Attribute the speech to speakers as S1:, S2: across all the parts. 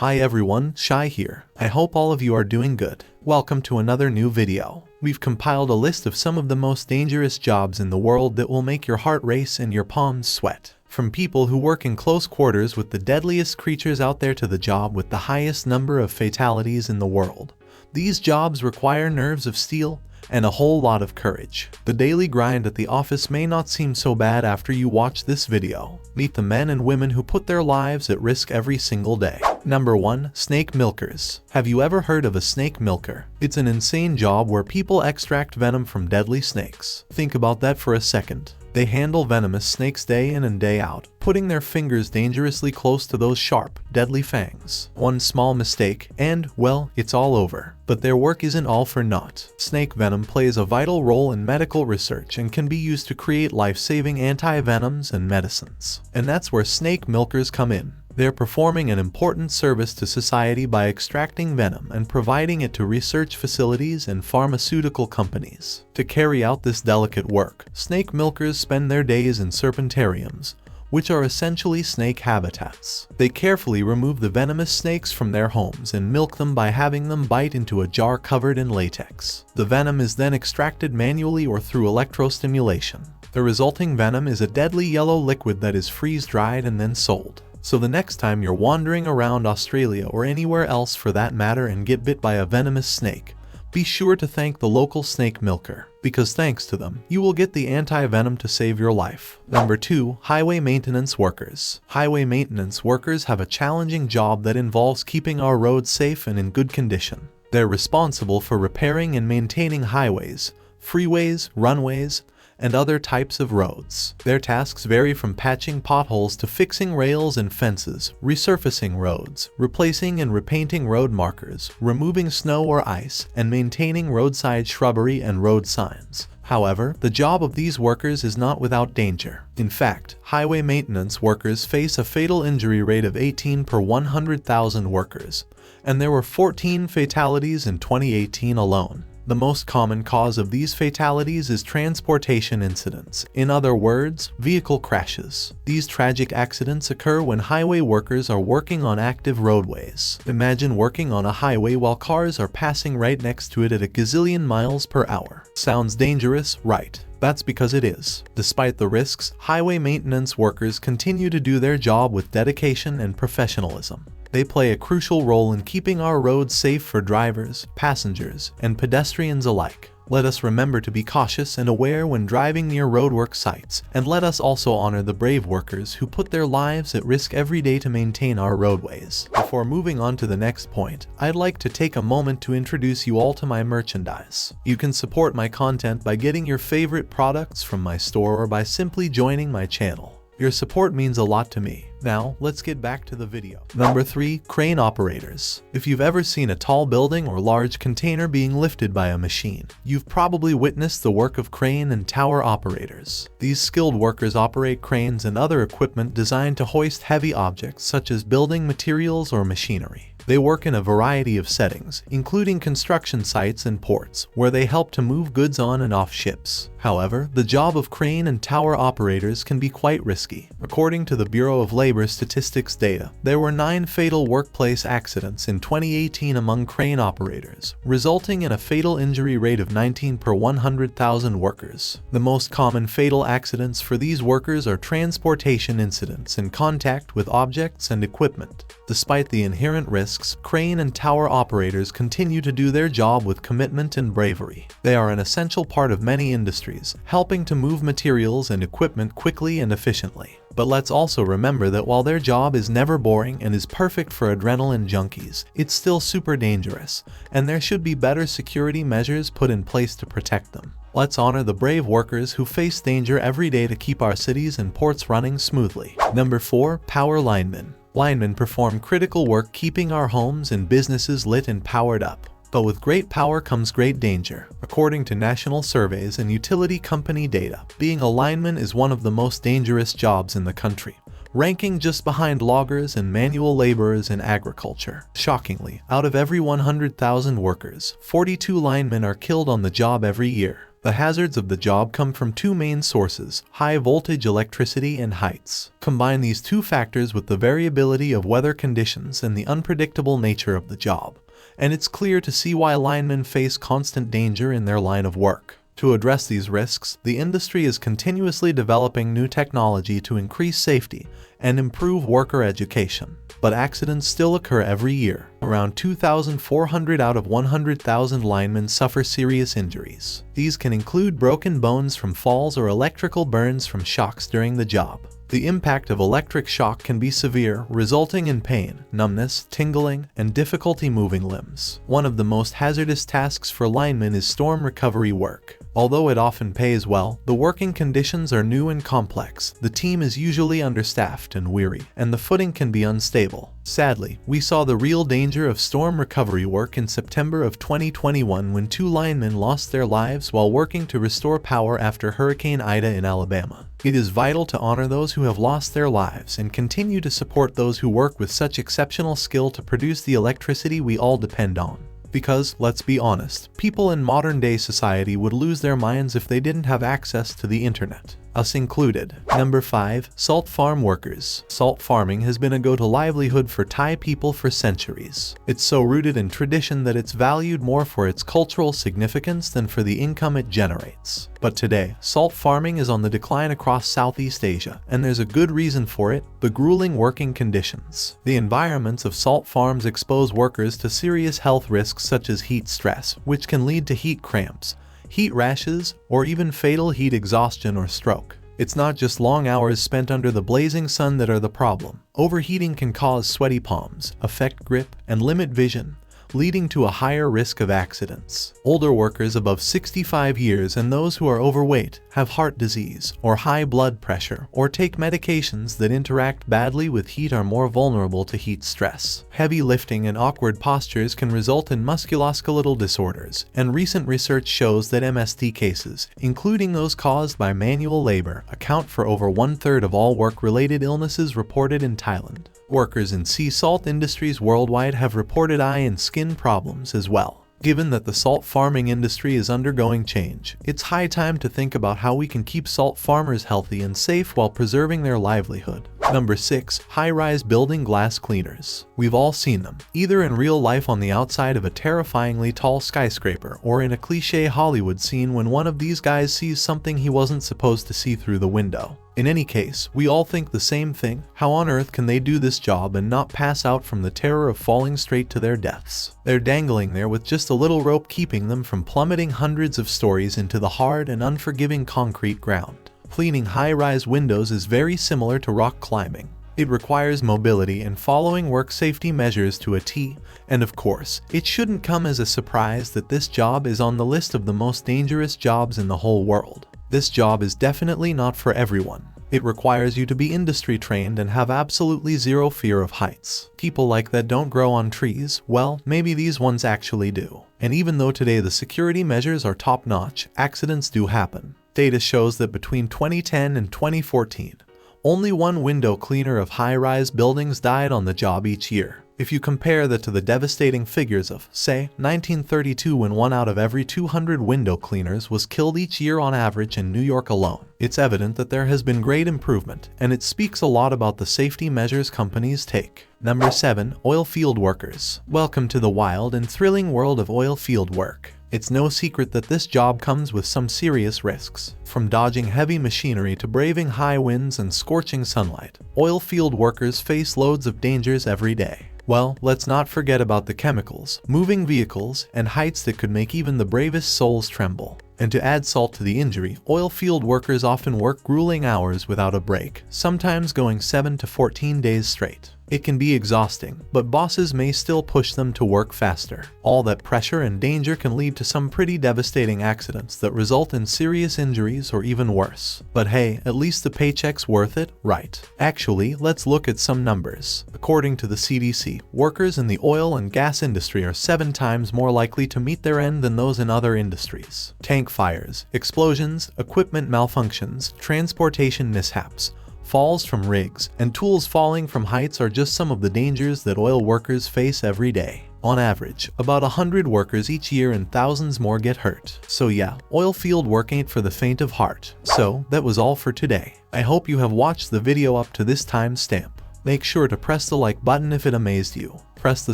S1: Hi everyone, Shy here. I hope all of you are doing good. Welcome to another new video. We've compiled a list of some of the most dangerous jobs in the world that will make your heart race and your palms sweat. From people who work in close quarters with the deadliest creatures out there to the job with the highest number of fatalities in the world. These jobs require nerves of steel and a whole lot of courage. The daily grind at the office may not seem so bad after you watch this video. Meet the men and women who put their lives at risk every single day. Number 1. Snake milkers. Have you ever heard of a snake milker? It's an insane job where people extract venom from deadly snakes. Think about that for a second. They handle venomous snakes day in and day out, putting their fingers dangerously close to those sharp, deadly fangs. One small mistake, and, well, it's all over. But their work isn't all for naught. Snake venom plays a vital role in medical research and can be used to create life-saving anti-venoms and medicines. And that's where snake milkers come in. They're performing an important service to society by extracting venom and providing it to research facilities and pharmaceutical companies. To carry out this delicate work, snake milkers spend their days in serpentariums, which are essentially snake habitats. They carefully remove the venomous snakes from their homes and milk them by having them bite into a jar covered in latex. The venom is then extracted manually or through electrostimulation. The resulting venom is a deadly yellow liquid that is freeze-dried and then sold. So the next time you're wandering around Australia or anywhere else for that matter and get bit by a venomous snake, be sure to thank the local snake milker, because thanks to them, you will get the anti-venom to save your life. Number 2. Highway maintenance workers. Highway maintenance workers have a challenging job that involves keeping our roads safe and in good condition. They're responsible for repairing and maintaining highways, freeways, runways, and other types of roads. Their tasks vary from patching potholes to fixing rails and fences, resurfacing roads, replacing and repainting road markers, removing snow or ice, and maintaining roadside shrubbery and road signs. However, the job of these workers is not without danger. In fact, highway maintenance workers face a fatal injury rate of 18 per 100,000 workers, and there were 14 fatalities in 2018 alone. The most common cause of these fatalities is transportation incidents. In other words, vehicle crashes. These tragic accidents occur when highway workers are working on active roadways. Imagine working on a highway while cars are passing right next to it at a gazillion miles per hour. Sounds dangerous, right? That's because it is. Despite the risks, highway maintenance workers continue to do their job with dedication and professionalism. They play a crucial role in keeping our roads safe for drivers, passengers, and pedestrians alike. Let us remember to be cautious and aware when driving near roadwork sites, and let us also honor the brave workers who put their lives at risk every day to maintain our roadways. Before moving on to the next point, I'd like to take a moment to introduce you all to my merchandise. You can support my content by getting your favorite products from my store or by simply joining my channel. Your support means a lot to me. Now, let's get back to the video. Number 3. Crane operators. If you've ever seen a tall building or large container being lifted by a machine, you've probably witnessed the work of crane and tower operators. These skilled workers operate cranes and other equipment designed to hoist heavy objects such as building materials or machinery. They work in a variety of settings, including construction sites and ports, where they help to move goods on and off ships. However, the job of crane and tower operators can be quite risky. According to the Bureau of Labor Statistics data, there were 9 fatal workplace accidents in 2018 among crane operators, resulting in a fatal injury rate of 19 per 100,000 workers. The most common fatal accidents for these workers are transportation incidents and contact with objects and equipment. Despite the inherent risks, crane and tower operators continue to do their job with commitment and bravery. They are an essential part of many industries, helping to move materials and equipment quickly and efficiently. But let's also remember that while their job is never boring and is perfect for adrenaline junkies, it's still super dangerous, and there should be better security measures put in place to protect them. Let's honor the brave workers who face danger every day to keep our cities and ports running smoothly. Number 4. Power linemen. Linemen perform critical work keeping our homes and businesses lit and powered up. But with great power comes great danger. According to national surveys and utility company data, being a lineman is one of the most dangerous jobs in the country, ranking just behind loggers and manual laborers in agriculture. Shockingly, out of every 100,000 workers, 42 linemen are killed on the job every year. The hazards of the job come from two main sources: high voltage electricity and heights. Combine these two factors with the variability of weather conditions and the unpredictable nature of the job, and it's clear to see why linemen face constant danger in their line of work. To address these risks, the industry is continuously developing new technology to increase safety and improve worker education. But accidents still occur every year. Around 2,400 out of 100,000 linemen suffer serious injuries. These can include broken bones from falls or electrical burns from shocks during the job. The impact of electric shock can be severe, resulting in pain, numbness, tingling, and difficulty moving limbs. One of the most hazardous tasks for linemen is storm recovery work. Although it often pays well, the working conditions are new and complex. The team is usually understaffed and weary, and the footing can be unstable. Sadly, we saw the real danger of storm recovery work in September of 2021 when 2 linemen lost their lives while working to restore power after Hurricane Ida in Alabama. It is vital to honor those who have lost their lives and continue to support those who work with such exceptional skill to produce the electricity we all depend on. Because, let's be honest, people in modern-day society would lose their minds if they didn't have access to the internet, us included. Number 5. Salt farm workers. Salt farming has been a go-to livelihood for Thai people for centuries. It's so rooted in tradition that it's valued more for its cultural significance than for the income it generates. But today, salt farming is on the decline across Southeast Asia, and there's a good reason for it: the grueling working conditions. The environments of salt farms expose workers to serious health risks such as heat stress, which can lead to heat cramps, heat rashes, or even fatal heat exhaustion or stroke. It's not just long hours spent under the blazing sun that are the problem. Overheating can cause sweaty palms, affect grip, and limit vision, leading to a higher risk of accidents. Older workers above 65 years and those who are overweight, have heart disease, or high blood pressure, or take medications that interact badly with heat are more vulnerable to heat stress. Heavy lifting and awkward postures can result in musculoskeletal disorders, and recent research shows that MST cases, including those caused by manual labor, account for over 1/3 of all work-related illnesses reported in Thailand. Workers in sea salt industries worldwide have reported eye and skin problems as well. Given that the salt farming industry is undergoing change, it's high time to think about how we can keep salt farmers healthy and safe while preserving their livelihood. Number 6. High-rise building glass cleaners. We've all seen them, either in real life on the outside of a terrifyingly tall skyscraper or in a cliché Hollywood scene when one of these guys sees something he wasn't supposed to see through the window. In any case, we all think the same thing: how on earth can they do this job and not pass out from the terror of falling straight to their deaths? They're dangling there with just a little rope keeping them from plummeting hundreds of stories into the hard and unforgiving concrete ground. Cleaning high-rise windows is very similar to rock climbing. It requires mobility and following work safety measures to a T, and of course, it shouldn't come as a surprise that this job is on the list of the most dangerous jobs in the whole world. This job is definitely not for everyone. It requires you to be industry trained and have absolutely zero fear of heights. People like that don't grow on trees. Well, maybe these ones actually do. And even though today the security measures are top-notch, accidents do happen. Data shows that between 2010 and 2014, only one window cleaner of high-rise buildings died on the job each year. If you compare that to the devastating figures of, say, 1932 when 1 out of every 200 window cleaners was killed each year on average in New York alone, it's evident that there has been great improvement, and it speaks a lot about the safety measures companies take. Number 7. Oil field workers. Welcome to the wild and thrilling world of oil field work. It's no secret that this job comes with some serious risks. From dodging heavy machinery to braving high winds and scorching sunlight, oil field workers face loads of dangers every day. Well, let's not forget about the chemicals, moving vehicles, and heights that could make even the bravest souls tremble. And to add salt to the injury, oil field workers often work grueling hours without a break, sometimes going 7 to 14 days straight. It can be exhausting, but bosses may still push them to work faster. All that pressure and danger can lead to some pretty devastating accidents that result in serious injuries or even worse. But hey, at least the paycheck's worth it, right? Actually, let's look at some numbers. According to the CDC, workers in the oil and gas industry are 7 times more likely to meet their end than those in other industries. Tank fires, explosions, equipment malfunctions, transportation mishaps, falls from rigs, and tools falling from heights are just some of the dangers that oil workers face every day. On average, about 100 workers each year and thousands more get hurt. So yeah, oilfield work ain't for the faint of heart. So, that was all for today. I hope you have watched the video up to this time stamp. Make sure to press the like button if it amazed you. Press the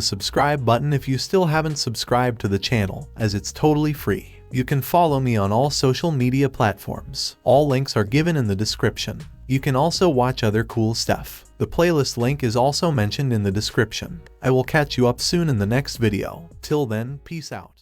S1: subscribe button if you still haven't subscribed to the channel, as it's totally free. You can follow me on all social media platforms. All links are given in the description. You can also watch other cool stuff. The playlist link is also mentioned in the description. I will catch you up soon in the next video. Till then, peace out.